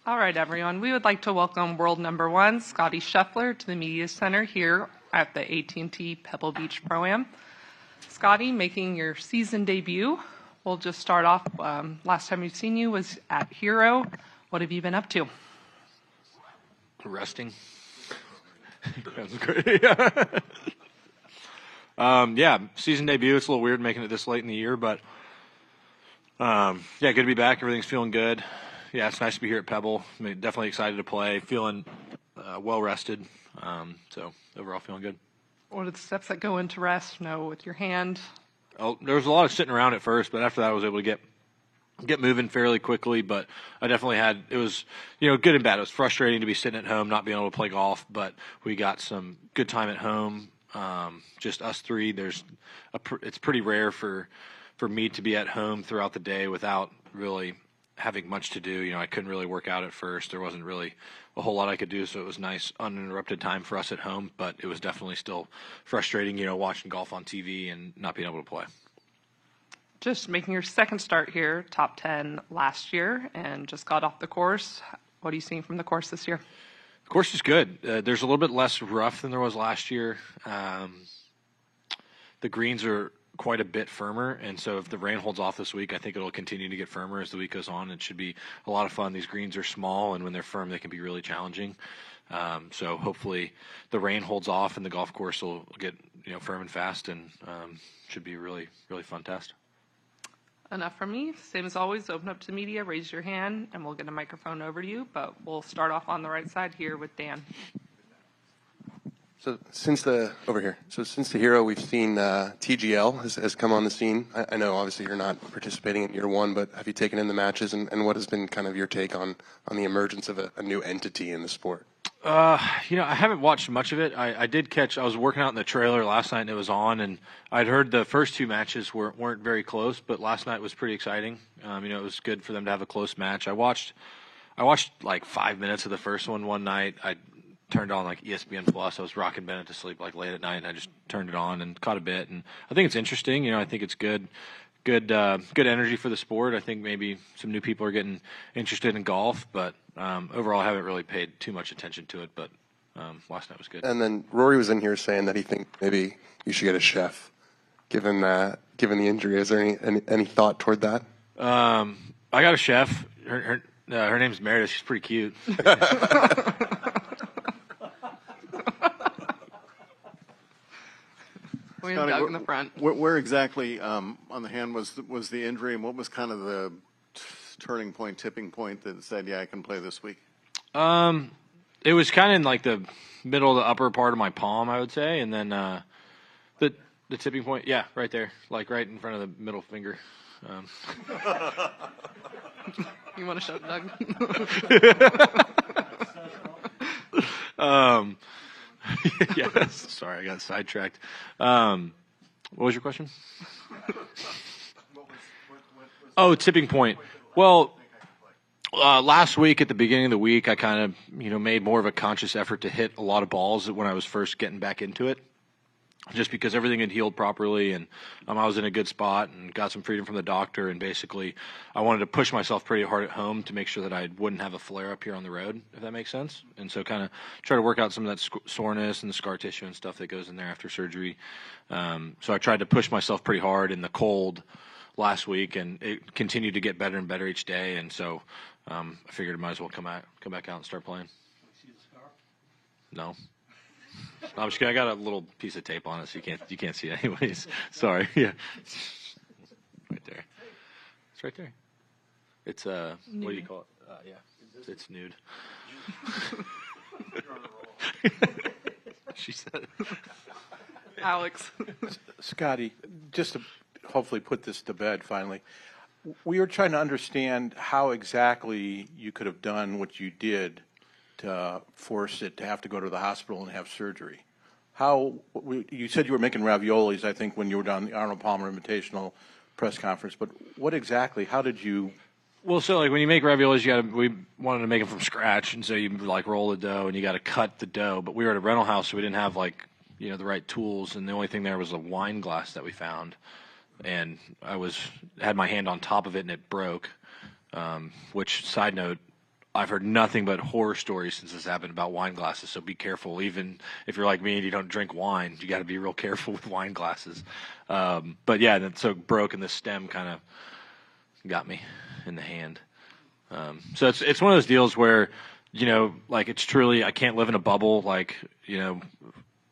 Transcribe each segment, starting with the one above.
All right, everyone. We would like to welcome world number one, Scottie Scheffler, to the Media Center here at the AT&T Pebble Beach Pro-Am. Scottie, making your season debut. We'll just start off. Last time we've seen you was at Hero. What have you been up to? Resting. That's great. Yeah, season debut. It's a little weird making it this late in the year, but yeah, good to be back. Everything's feeling good. Yeah, it's nice to be here at Pebble. I mean, definitely excited to play. Feeling well rested. So overall, feeling good. What are the steps that go into rest? With your hand. Oh, there was a lot of sitting around at first, but after that, I was able to get moving fairly quickly. But I definitely had it was good and bad. It was frustrating to be sitting at home, not being able to play golf, but we got some good time at home. Just us three. It's pretty rare for me to be at home throughout the day without really having much to do. I couldn't really work out at first. There wasn't really a whole lot I could do, so it was nice, uninterrupted time for us at home, but it was definitely still frustrating, watching golf on TV and not being able to play. Just making your second start here, top 10 last year, and just got off the course. What are you seeing from the course this year? The course is good. There's a little bit less rough than there was last year. The greens are quite a bit firmer, and so if the rain holds off this week, I think it'll continue to get firmer as the week goes on. It should be a lot of fun. These greens are small, and when they're firm, they can be really challenging. So hopefully the rain holds off and the golf course will get firm and fast, and should be a really, really fun test. Enough from me. Same as always, open up to media, raise your hand, and we'll get a microphone over to you, but we'll start off on the right side here with Dan. So since the Hero, we've seen TGL has come on the scene. I know obviously you're not participating in year one, but have you taken in the matches, and what has been kind of your take on the emergence of a new entity in the sport? I haven't watched much of it. I did catch. I was working out in the trailer last night, and it was on, and I'd heard the first two matches weren't very close, but last night was pretty exciting. It was good for them to have a close match. I watched like 5 minutes of the first one night. I turned on like ESPN Plus. I was rocking Bennett to sleep like late at night, and I just turned it on and caught a bit. And I think it's interesting. I think it's good energy for the sport. I think maybe some new people are getting interested in golf, but overall, I haven't really paid too much attention to it. But last night was good. And then Rory was in here saying that he thinks maybe you should get a chef, given the injury. Is there any thought toward that? I got a chef. Her name's Meredith. She's pretty cute. Scottie, Doug in the front. Where exactly on the hand was the injury, and what was kind of the tipping point that said, yeah, I can play this week? It was kind of in like the middle of the upper part of my palm, I would say, and then the tipping point, yeah, right there, like right in front of the middle finger. You want to show Doug? Yes. Sorry, I got sidetracked. What was your question? Oh, tipping point. Well, last week at the beginning of the week, I kind of made more of a conscious effort to hit a lot of balls when I was first getting back into it, just because everything had healed properly, and I was in a good spot and got some freedom from the doctor, and basically I wanted to push myself pretty hard at home to make sure that I wouldn't have a flare up here on the road, if that makes sense. And so kind of try to work out some of that soreness and the scar tissue and stuff that goes in there after surgery. So I tried to push myself pretty hard in the cold last week, and it continued to get better and better each day, and so I figured I might as well come back out and start playing. See the scar? No. I'm just kidding. I got a little piece of tape on it, so you can't see it anyways. Sorry. Yeah. Right there. It's right there. It's nude. What do you call it? Yeah. It's nude. She said it. Alex. Scottie, just to hopefully put this to bed finally, we were trying to understand how exactly you could have done what you did to force it to have to go to the hospital and have surgery. You said you were making raviolis, I think, when you were down the Arnold Palmer Invitational press conference, but how did you? Well, so like when you make raviolis, we wanted to make them from scratch, and so you like roll the dough and you got to cut the dough. But we were at a rental house, so we didn't have the right tools, and the only thing there was a wine glass that we found, and I had my hand on top of it and it broke. Which, side note, I've heard nothing but horror stories since this happened about wine glasses. So be careful. Even if you're like me and you don't drink wine, you got to be real careful with wine glasses. But yeah, so broke and the stem kind of got me in the hand. So it's one of those deals where, like it's truly, I can't live in a bubble. Like,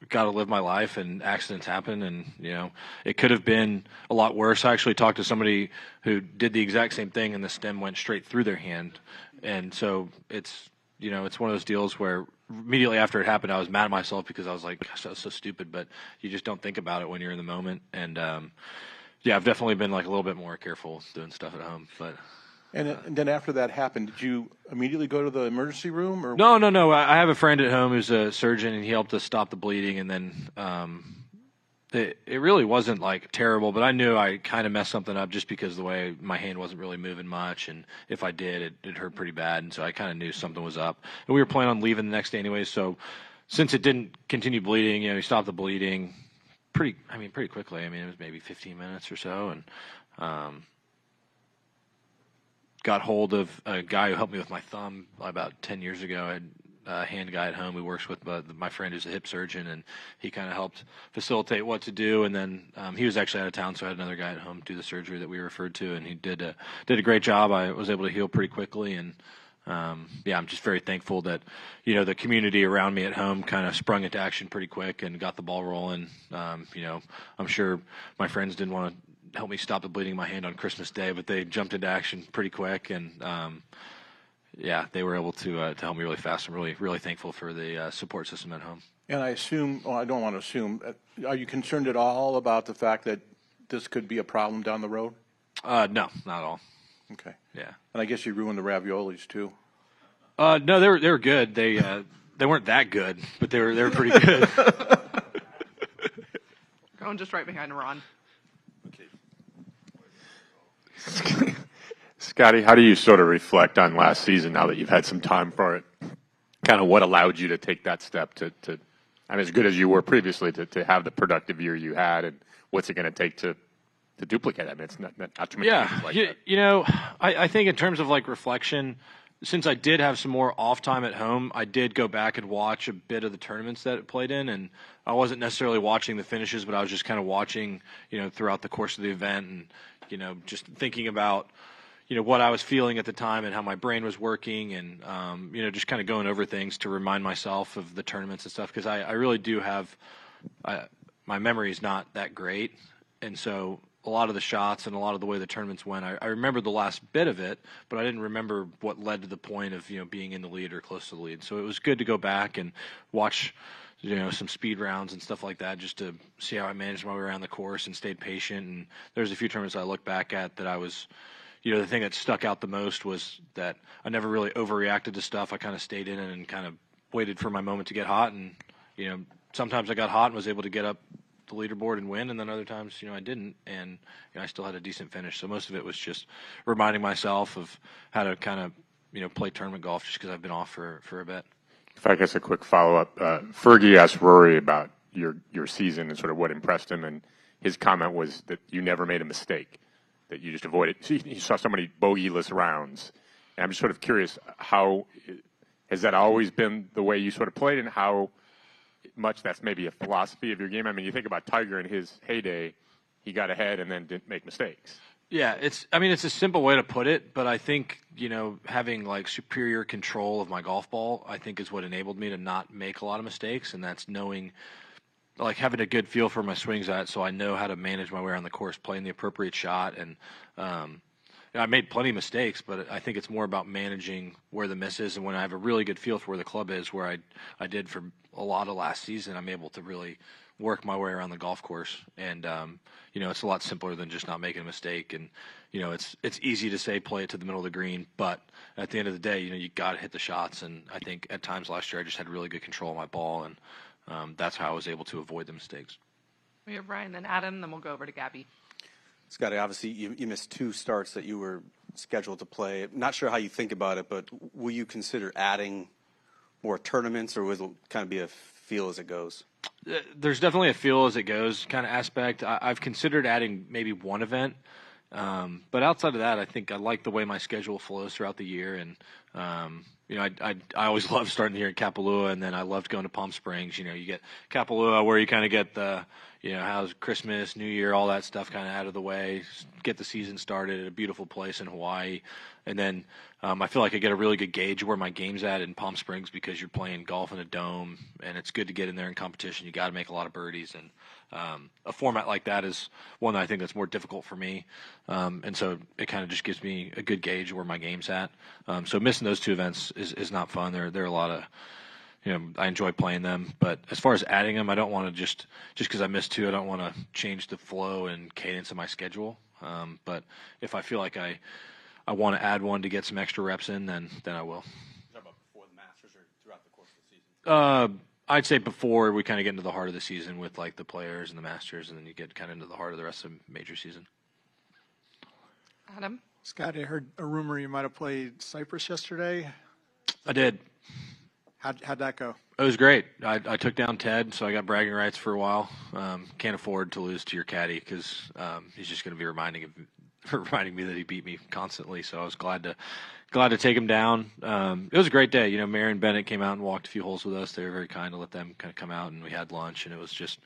got to live my life, and accidents happen, and it could have been a lot worse. I actually talked to somebody who did the exact same thing, and the stem went straight through their hand. And so it's one of those deals where immediately after it happened, I was mad at myself because I was like, gosh, that was so stupid, but you just don't think about it when you're in the moment. And yeah, I've definitely been like a little bit more careful doing stuff at home. But And then after that happened, did you immediately go to the emergency room? Or No. I have a friend at home who's a surgeon, and he helped us stop the bleeding. And then it really wasn't like terrible, but I knew I kind of messed something up just because the way my hand wasn't really moving much, and if I did, it hurt pretty bad. And so I kind of knew something was up. And we were planning on leaving the next day anyway. So since it didn't continue bleeding, we stopped the bleeding pretty quickly. I mean, it was maybe 15 minutes or so, and got hold of a guy who helped me with my thumb about 10 years ago. I had a hand guy at home who works with my friend who's a hip surgeon, and he kind of helped facilitate what to do. And then he was actually out of town, so I had another guy at home do the surgery that we referred to, and he did a great job. I was able to heal pretty quickly, and yeah, I'm just very thankful that the community around me at home kind of sprung into action pretty quick and got the ball rolling. I'm sure my friends didn't want to help me stop the bleeding in my hand on Christmas Day, but they jumped into action pretty quick, and yeah, they were able to help me really fast. I'm really, really thankful for the support system at home. And I assume, well, I don't want to assume, are you concerned at all about the fact that this could be a problem down the road? No, not at all. Okay. Yeah. And I guess you ruined the raviolis too. No, they were good. They weren't that good, but they were pretty good. Going just right behind Ron. Scottie, how do you sort of reflect on last season now that you've had some time for it? Kind of what allowed you to take that step to I mean, as good as you were previously, to have the productive year you had, and what's it going to take to duplicate it? I mean, it's not too many teams like that. I think in terms of like reflection, since I did have some more off time at home, I did go back and watch a bit of the tournaments that it played in, and I wasn't necessarily watching the finishes, but I was just kind of watching, throughout the course of the event, and just thinking about what I was feeling at the time and how my brain was working, and just kind of going over things to remind myself of the tournaments and stuff, because I really do have my memory is not that great, and so a lot of the shots and a lot of the way the tournaments went, I remembered the last bit of it, but I didn't remember what led to the point of being in the lead or close to the lead. So it was good to go back and watch some speed rounds and stuff like that, just to see how I managed my way around the course and stayed patient. And there's a few tournaments I look back at that I was the thing that stuck out the most was that I never really overreacted to stuff. I kind of stayed in it and kind of waited for my moment to get hot. And, sometimes I got hot and was able to get up the leaderboard and win. And then other times, I didn't. And I still had a decent finish. So most of it was just reminding myself of how to kind of, play tournament golf, just because I've been off for a bit. If I guess a quick follow-up, Fergie asked Rory about your season and sort of what impressed him, and his comment was that you never made a mistake, that you just avoided. He saw so many bogeyless rounds. And I'm just sort of curious, how has that always been the way you sort of played, and how much that's maybe a philosophy of your game? I mean, you think about Tiger in his heyday, he got ahead and then didn't make mistakes. Yeah, it's a simple way to put it, but I think, having like superior control of my golf ball, I think is what enabled me to not make a lot of mistakes, and that's knowing, like having a good feel for my swings at, so I know how to manage my way around the course, playing the appropriate shot. And I made plenty of mistakes, but I think it's more about managing where the miss is, and when I have a really good feel for where the club is, where I did for a lot of last season, I'm able to really work my way around the golf course. And it's a lot simpler than just not making a mistake. And it's easy to say play it to the middle of the green, but at the end of the day, you got to hit the shots. And I think at times last year I just had really good control of my ball, and that's how I was able to avoid the mistakes. We have Brian, then Adam, then we'll go over to Gabby. Scottie, obviously you missed 2 starts that you were scheduled to play. Not sure how you think about it, but will you consider adding more tournaments, or will it kind of be a feel as it goes? There's definitely a feel as it goes kind of aspect. I've considered adding maybe one event, but outside of that, I think I like the way my schedule flows throughout the year, and I always loved starting here in Kapalua, and then I loved going to Palm Springs. You get Kapalua where you kind of get the, how's Christmas, New Year, all that stuff kind of out of the way, get the season started at a beautiful place in Hawaii. And then I feel like I get a really good gauge where my game's at in Palm Springs because you're playing golf in a dome, and it's good to get in there in competition. You got to make a lot of birdies, and a format like that is one that I think that's more difficult for me. And so it kind of just gives me a good gauge where my game's at. So missing those two events is not fun. There are a lot of, I enjoy playing them. But as far as adding them, I don't want to just because I missed two, I don't want to change the flow and cadence of my schedule. But if I feel like I want to add one to get some extra reps in, then I will. Talk about before the Masters or throughout the course of the season? I'd say before we kind of get into the heart of the season with like the Players and the Masters, and then you get kind of into the heart of the rest of the major season. Adam? Scott, I heard a rumor you might have played Cypress yesterday. I did. How'd that go? It was great. I took down Ted, so I got bragging rights for a while. Can't afford to lose to your caddy because he's just going to be reminding me that he beat me constantly. So I was glad to take him down. It was a great day. Mary and Bennett came out and walked a few holes with us. They were very kind to let them kind of come out, and we had lunch, and it was just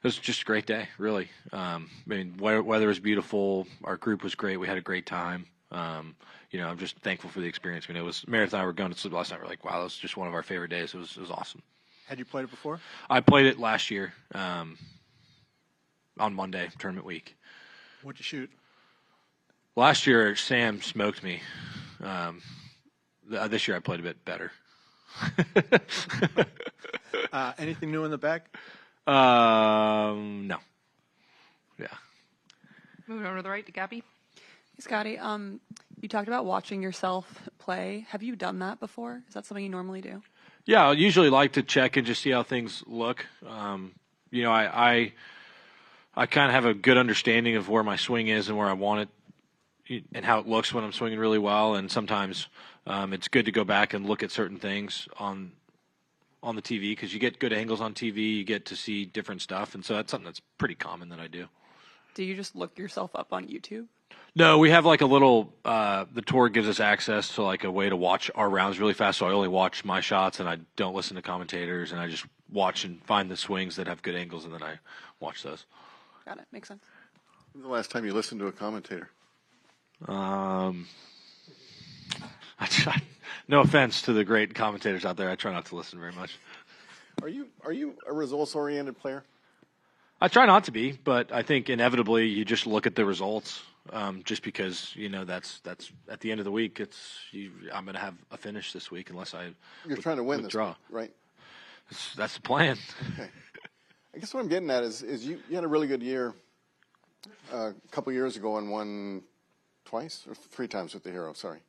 a great day, really. Weather was beautiful. Our group was great. We had a great time. I'm just thankful for the experience. It was Meredith and I were going to sleep last night. We're like, wow, that was just one of our favorite days. It was awesome. Had you played it before? I played it last year on Monday, tournament week. What'd you shoot? Last year, Sam smoked me. This year, I played a bit better. Anything new in the bag? No. Yeah. Moving over to the right to Gabby. Hey, Scottie, you talked about watching yourself play. Have you done that before? Is that something you normally do? Yeah, I usually like to check and just see how things look. I kind of have a good understanding of where my swing is and where I want it and how it looks when I'm swinging really well. And sometimes it's good to go back and look at certain things on the TV because you get good angles on TV. You get to see different stuff. And so that's something that's pretty common that I do. Do you just look yourself up on YouTube? No, we have like a little, the tour gives us access to like a way to watch our rounds really fast. So I only watch my shots and I don't listen to commentators and I just watch and find the swings that have good angles and then I watch those. Got it. Makes sense. When's the last time you listened to a commentator? I try, no offense to the great commentators out there. I try not to listen very much. Are you a results-oriented player? I try not to be, but I think inevitably you just look at the results. Just because that's at the end of the week, I'm going to have a finish this week unless You're trying to win withdraw. this week, right? That's the plan. Okay. I guess what I'm getting at is you had a really good year a couple years ago and won twice or three times with the Hero. Sorry.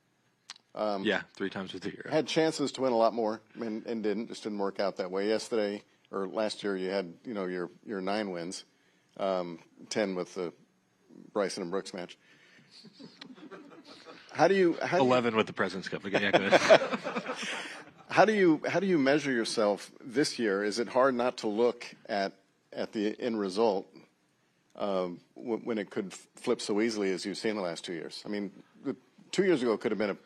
Yeah, 3 times with the Hero. Had chances to win a lot more and didn't work out that way. Yesterday or last year you had your 9 wins, 10 with the Bryson and Brooks match. How do you 11 with the President's Cup. Okay, yeah, go ahead. How do you measure yourself this year? Is it hard not to look at the end result when it could flip so easily as you've seen the last 2 years? I mean, 2 years ago could have been a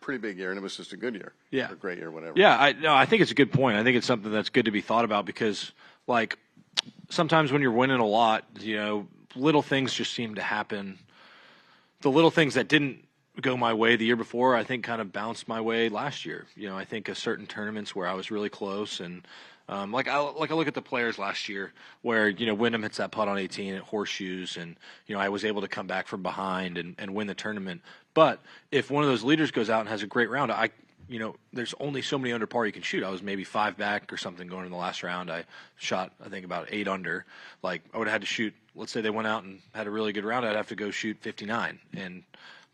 pretty big year, and it was just a good year. Yeah, or a great year, whatever. Yeah, I think it's a good point. I think it's something that's good to be thought about because, like, sometimes when you're winning a lot, little things just seem to happen. The little things that didn't go my way the year before, I think kind of bounced my way last year. I think of certain tournaments where I was really close and like I look at the Players last year where, Wyndham hits that putt on 18 at Horseshoes and, I was able to come back from behind and win the tournament. But if one of those leaders goes out and has a great round, there's only so many under par you can shoot. I was maybe 5 back or something going in the last round. I shot, I think, about 8 under. Like, I would have had to shoot, let's say they went out and had a really good round, I'd have to go shoot 59. And,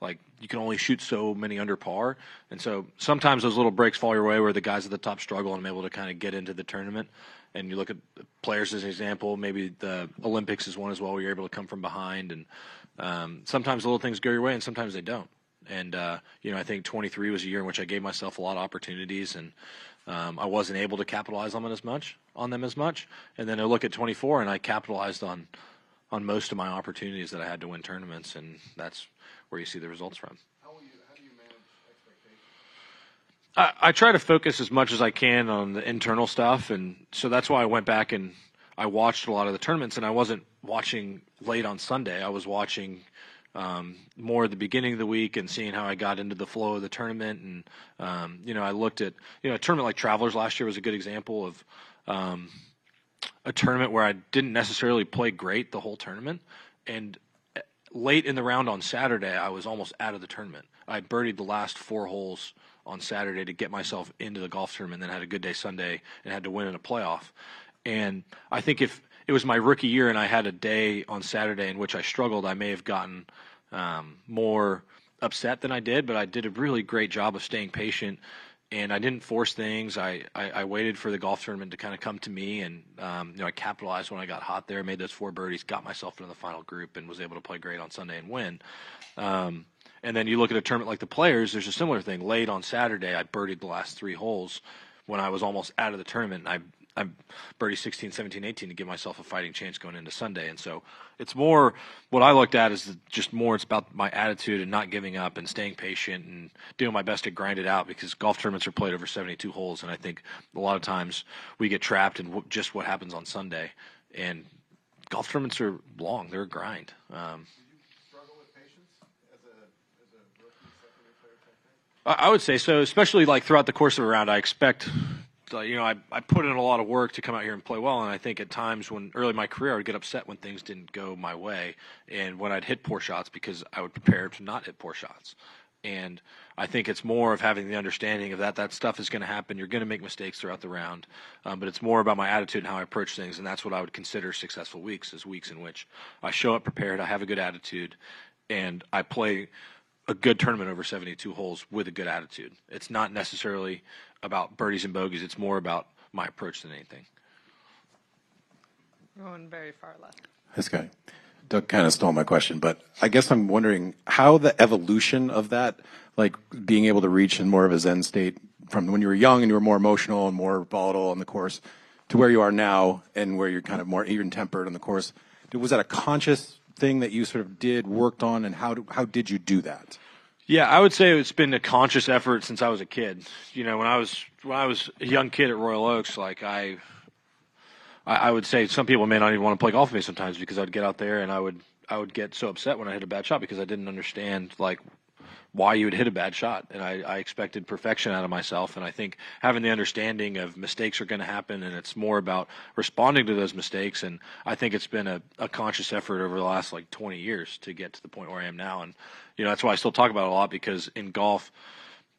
like, you can only shoot so many under par. And so sometimes those little breaks fall your way where the guys at the top struggle and I'm able to kind of get into the tournament. And you look at the Players as an example, maybe the Olympics is one as well where you're able to come from behind. And sometimes little things go your way and sometimes they don't. And, I think 23 was a year in which I gave myself a lot of opportunities and I wasn't able to capitalize on them as much. And then I look at 24 and I capitalized on most of my opportunities that I had to win tournaments. And that's where you see the results from. How do you manage expectations? I try to focus as much as I can on the internal stuff, and so that's why I went back and I watched a lot of the tournaments, and I wasn't watching late on Sunday. I was watching more at the beginning of the week and seeing how I got into the flow of the tournament. And, I looked at, a tournament like Travelers last year was a good example of a tournament where I didn't necessarily play great the whole tournament. And late in the round on Saturday, I was almost out of the tournament. I birdied the last 4 holes on Saturday to get myself into the golf tournament, then had a good day Sunday and had to win in a playoff. And I think if it was my rookie year and I had a day on Saturday in which I struggled, I may have gotten more upset than I did, but I did a really great job of staying patient, and I didn't force things. I waited for the golf tournament to kind of come to me, and I capitalized when I got hot there, made those 4 birdies, got myself into the final group, and was able to play great on Sunday and win. And then you look at a tournament like the Players, there's a similar thing. Late on Saturday, I birdied the last 3 holes when I was almost out of the tournament. I birdied 16, 17, 18 to give myself a fighting chance going into Sunday. And so it's more what I looked at is just more it's about my attitude and not giving up and staying patient and doing my best to grind it out, because golf tournaments are played over 72 holes. And I think a lot of times we get trapped in just what happens on Sunday. And golf tournaments are long. They're a grind. I would say so, especially like throughout the course of a round. I expect, I put in a lot of work to come out here and play well, and I think at times when early in my career I would get upset when things didn't go my way and when I'd hit poor shots because I would prepare to not hit poor shots. And I think it's more of having the understanding of that stuff is going to happen. You're going to make mistakes throughout the round, but it's more about my attitude and how I approach things, and that's what I would consider successful weeks, is weeks in which I show up prepared, I have a good attitude, and I play a good tournament over 72 holes with a good attitude. It's not necessarily about birdies and bogeys. It's more about my approach than anything. Going very far left. This guy. Doug kind of stole my question, but I guess I'm wondering how the evolution of that, like being able to reach in more of a Zen state from when you were young and you were more emotional and more volatile on the course to where you are now and where you're kind of more even-tempered on the course. Was that a conscious thing that you sort of worked on, and how did you do that? Yeah, I would say it's been a conscious effort since I was a kid. When I was a young kid at Royal Oaks, like I would say some people may not even want to play golf with me sometimes because I'd get out there and I would get so upset when I hit a bad shot because I didn't understand like why you would hit a bad shot, and I expected perfection out of myself. And I think having the understanding of mistakes are going to happen, and it's more about responding to those mistakes. And I think it's been a conscious effort over the last like 20 years to get to the point where I am now. And that's why I still talk about it a lot, because in golf,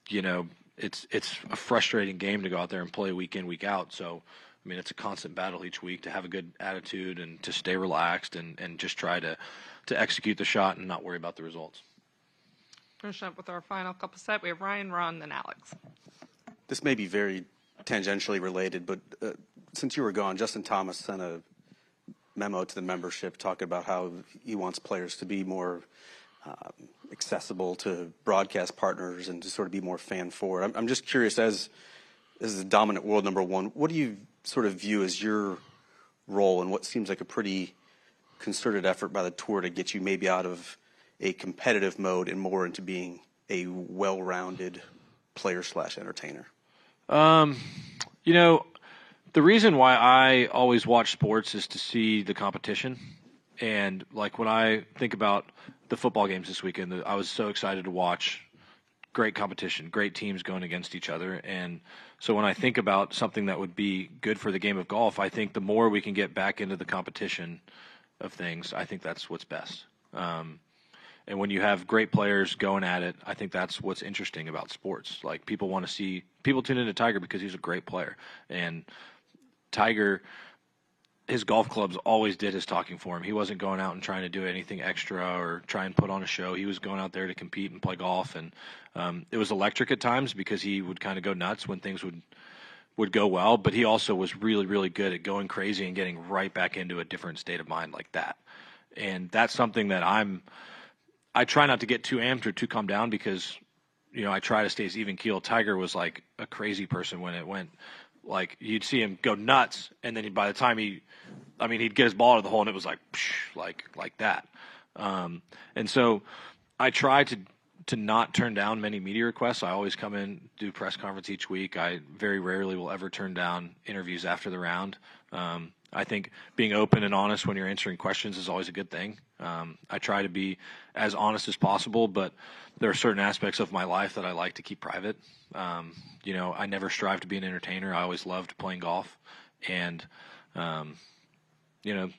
it's a frustrating game to go out there and play week in, week out. So I mean, it's a constant battle each week to have a good attitude and to stay relaxed and just try to execute the shot and not worry about the results. Finish up with our final couple set. We have Ryan, Ron, then Alex. This may be very tangentially related, but since you were gone, Justin Thomas sent a memo to the membership talking about how he wants players to be more accessible to broadcast partners and to sort of be more fan-forward. I'm just curious, as the dominant world number one, what do you sort of view as your role in what seems like a pretty concerted effort by the tour to get you maybe out of a competitive mode and more into being a well-rounded player/entertainer? The reason why I always watch sports is to see the competition. And like when I think about the football games this weekend, I was so excited to watch great competition, great teams going against each other. And so when I think about something that would be good for the game of golf, I think the more we can get back into the competition of things, I think that's what's best. And when you have great players going at it, I think that's what's interesting about sports. Like people tune into Tiger because he's a great player. And Tiger, his golf clubs always did his talking for him. He wasn't going out and trying to do anything extra or try and put on a show. He was going out there to compete and play golf. And it was electric at times because he would kind of go nuts when things would go well. But he also was really, really good at going crazy and getting right back into a different state of mind like that. And that's something that I try not to get too amped or too calmed down because, I try to stay as even keel. Tiger was like a crazy person when it went, like you'd see him go nuts. And then by the time he'd get his ball out of the hole and it was like, like that. And so I try to to not turn down many media requests. I always come in, do press conference each week. I very rarely will ever turn down interviews after the round. I think being open and honest when you're answering questions is always a good thing. I try to be as honest as possible, but there are certain aspects of my life that I like to keep private. I never strive to be an entertainer. I always loved playing golf, and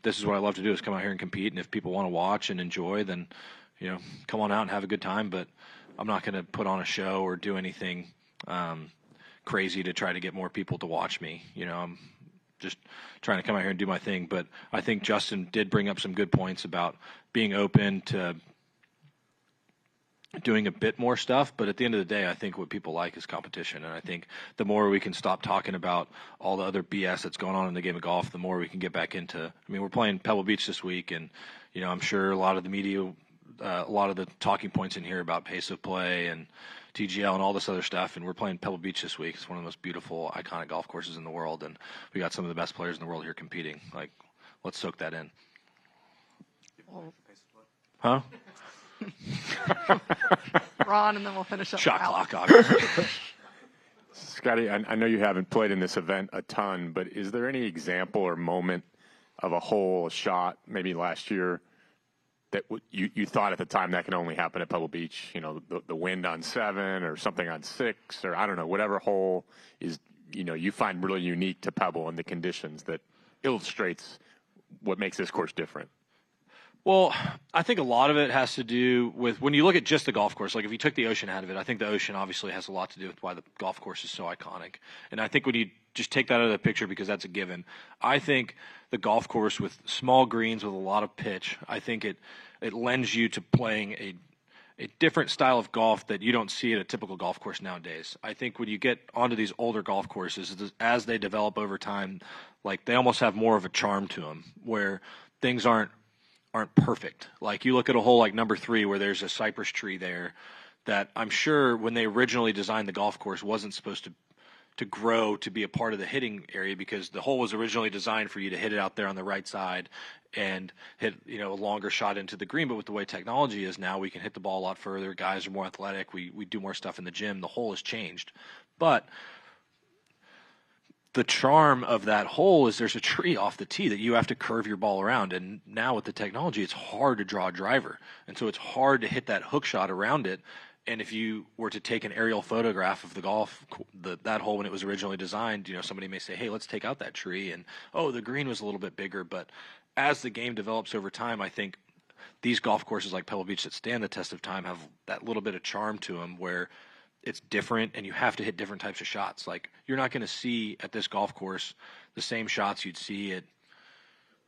this is what I love to do, is come out here and compete. And if people want to watch and enjoy, then come on out and have a good time. But I'm not going to put on a show or do anything crazy to try to get more people to watch me. I'm just trying to come out here and do my thing. But I think Justin did bring up some good points about being open to doing a bit more stuff. But at the end of the day, I think what people like is competition. And I think the more we can stop talking about all the other BS that's going on in the game of golf, the more we can get back into, we're playing Pebble Beach this week, and, I'm sure a lot of the media, a lot of the talking points in here about pace of play and TGL and all this other stuff, and we're playing Pebble Beach this week. It's one of the most beautiful, iconic golf courses in the world, and we got some of the best players in the world here competing. Like, let's soak that in. Huh? Ron, and then we'll finish up. Shot clock, obviously. Scottie, I know you haven't played in this event a ton, but is there any example or moment of a hole, a shot, maybe last year, that you thought at the time that can only happen at Pebble Beach? The wind on 7 or something on 6, or I don't know, whatever hole is, you find really unique to Pebble and the conditions that illustrates what makes this course different. Well, I think a lot of it has to do with when you look at just the golf course. Like, if you took the ocean out of it, I think the ocean obviously has a lot to do with why the golf course is so iconic. And I think when you just take that out of the picture, because that's a given, I think the golf course with small greens with a lot of pitch, I think it lends you to playing a different style of golf that you don't see at a typical golf course nowadays. I think when you get onto these older golf courses, as they develop over time, like, they almost have more of a charm to them, where things aren't perfect. Like, you look at a hole like number 3 where there's a cypress tree there that I'm sure when they originally designed the golf course wasn't supposed to grow to be a part of the hitting area, because the hole was originally designed for you to hit it out there on the right side and hit a longer shot into the green. But with the way technology is now, we can hit the ball a lot further. Guys are more athletic. We do more stuff in the gym. The hole has changed. But the charm of that hole is there's a tree off the tee that you have to curve your ball around. And now with the technology, it's hard to draw a driver. And so it's hard to hit that hook shot around it. And if you were to take an aerial photograph of that hole when it was originally designed, somebody may say, hey, let's take out that tree. And, oh, the green was a little bit bigger. But as the game develops over time, I think these golf courses like Pebble Beach that stand the test of time have that little bit of charm to them, where it's different and you have to hit different types of shots. Like, you're not going to see at this golf course the same shots you'd see at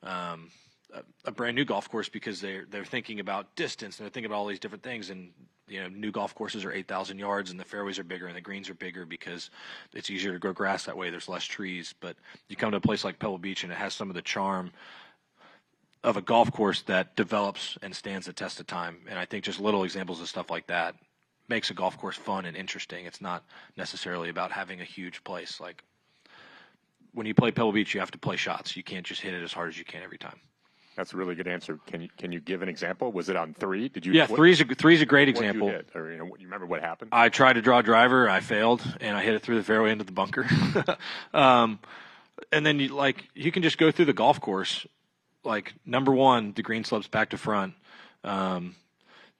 a brand new golf course, because they're thinking about distance and they're thinking about all these different things. And new golf courses are 8,000 yards and the fairways are bigger and the greens are bigger because it's easier to grow grass that way. There's less trees. But you come to a place like Pebble Beach and it has some of the charm of a golf course that develops and stands the test of time. And I think just little examples of stuff like that makes a golf course fun and interesting. It's not necessarily about having a huge place. Like, when you play Pebble Beach, you have to play shots. You can't just hit it as hard as you can every time. That's a really good answer. Can you give an example? Was it on 3? Did you? Yeah, three's a great example. What did you hit? Or you remember what happened? I tried to draw a driver, I failed, and I hit it through the fairway into the bunker. And then you can just go through the golf course. Like, number 1, the green slopes back to front.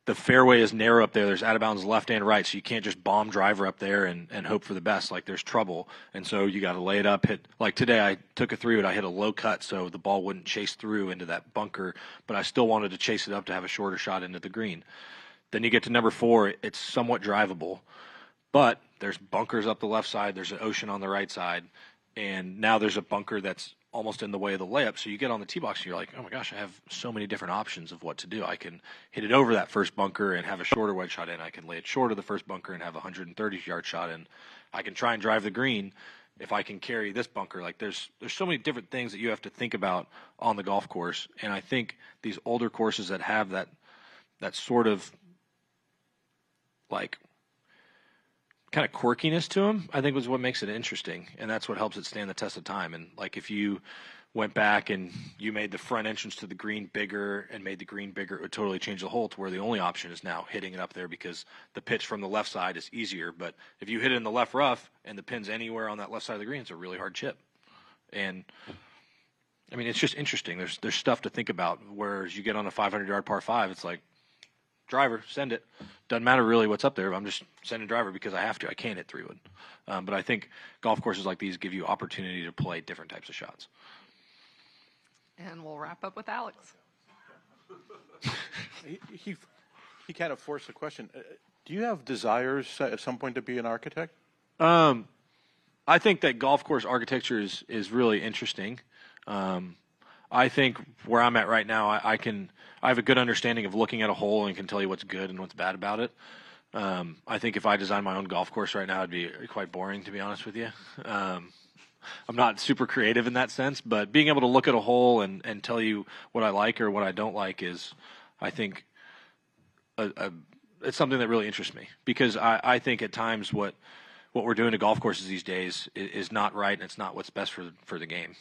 The fairway is narrow up there. There's out of bounds left and right, so you can't just bomb driver up there and hope for the best. Like, there's trouble. And so you got to lay it up, hit. Like, today I took a 3 wood, I hit a low cut so the ball wouldn't chase through into that bunker, but I still wanted to chase it up to have a shorter shot into the green. Then you get to number 4, it's somewhat drivable, but there's bunkers up the left side, there's an ocean on the right side, and now there's a bunker that's almost in the way of the layup. So you get on the tee box and you're like, oh my gosh, I have so many different options of what to do. I can hit it over that first bunker and have a shorter wedge shot in. I can lay it short of the first bunker and have a 130-yard shot in. I can try and drive the green if I can carry this bunker. Like, there's so many different things that you have to think about on the golf course. And I think these older courses that have that sort of like kind of quirkiness to them, I think was what makes it interesting, and that's what helps it stand the test of time. And like, if you went back and you made the front entrance to the green bigger and made the green bigger, it would totally change the hole to where the only option is now hitting it up there because the pitch from the left side is easier. But if you hit it in the left rough and the pin's anywhere on that left side of the green, it's a really hard chip. And I mean, it's just interesting. There's stuff to think about. Whereas you get on a 500-yard par 5, it's like, driver, send it. Doesn't matter really what's up there. I'm just sending driver because I have to. I can't hit 3-wood. But I think golf courses like these give you opportunity to play different types of shots. And we'll wrap up with Alex. He kind of forced the question. Do you have desires at some point to be an architect? I think that golf course architecture is really interesting. I think where I'm at right now, I have a good understanding of looking at a hole and can tell you what's good and what's bad about it. I think if I designed my own golf course right now, it'd be quite boring, to be honest with you. I'm not super creative in that sense, but being able to look at a hole and tell you what I like or what I don't like is, I think, it's something that really interests me because I think at times what we're doing to golf courses these days is not right and it's not what's best for the game,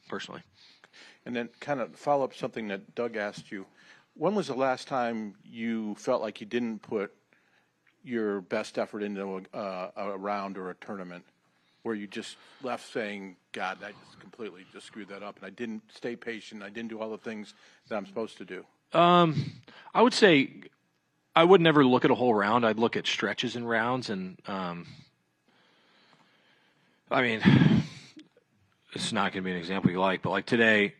personally. And then kind of follow up something that Doug asked you. When was the last time you felt like you didn't put your best effort into a round or a tournament where you just left saying, God, I just completely just screwed that up and I didn't stay patient, I didn't do all the things that I'm supposed to do? I would say I would never look at a whole round. I'd look at stretches and rounds, and I mean, it's not going to be an example you like, but like today,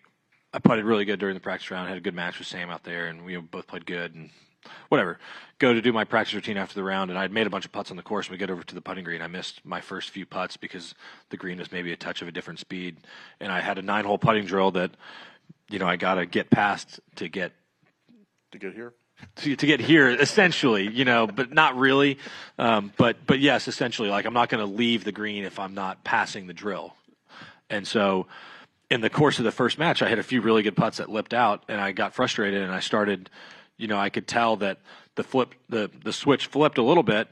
I putted really good during the practice round. Had a good match with Sam out there, and we both played good. And whatever, go to do my practice routine after the round, and I'd made a bunch of putts on the course. And we get over to the putting green. I missed my first few putts because the green was maybe a touch of a different speed, and I had a 9-hole putting drill that, I got to get past to get here. To get here, essentially, but not really. But yes, essentially, like I'm not going to leave the green if I'm not passing the drill. And so in the course of the first match, I hit a few really good putts that lipped out, and I got frustrated, and I started, I could tell that the switch flipped a little bit,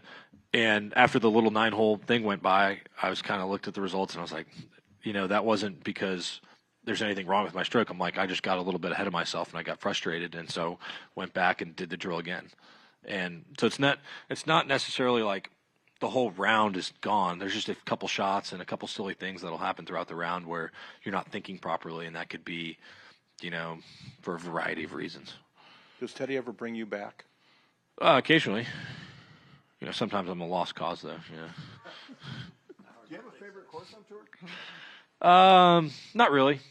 and after the little 9-hole thing went by, I was kind of looked at the results, and I was like, that wasn't because there's anything wrong with my stroke. I'm like, I just got a little bit ahead of myself, and I got frustrated, and so went back and did the drill again. And so it's not necessarily like the whole round is gone. There's just a couple shots and a couple silly things that'll happen throughout the round where you're not thinking properly, and that could be, for a variety of reasons. Does Teddy ever bring you back? Occasionally. Sometimes I'm a lost cause, though. Do you have a favorite course on tour? Not really.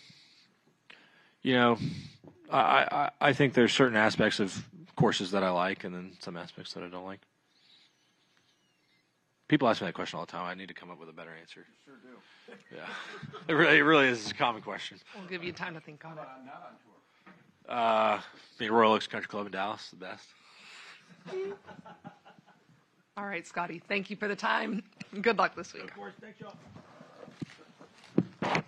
I think there's certain aspects of courses that I like, and then some aspects that I don't like. People ask me that question all the time. I need to come up with a better answer. You sure do. Yeah, it really is a common question. We'll give you time to think on it. Not on tour. Royal Oaks Country Club in Dallas, the best. All right, Scottie, thank you for the time. Good luck this week. Of course, thanks, y'all.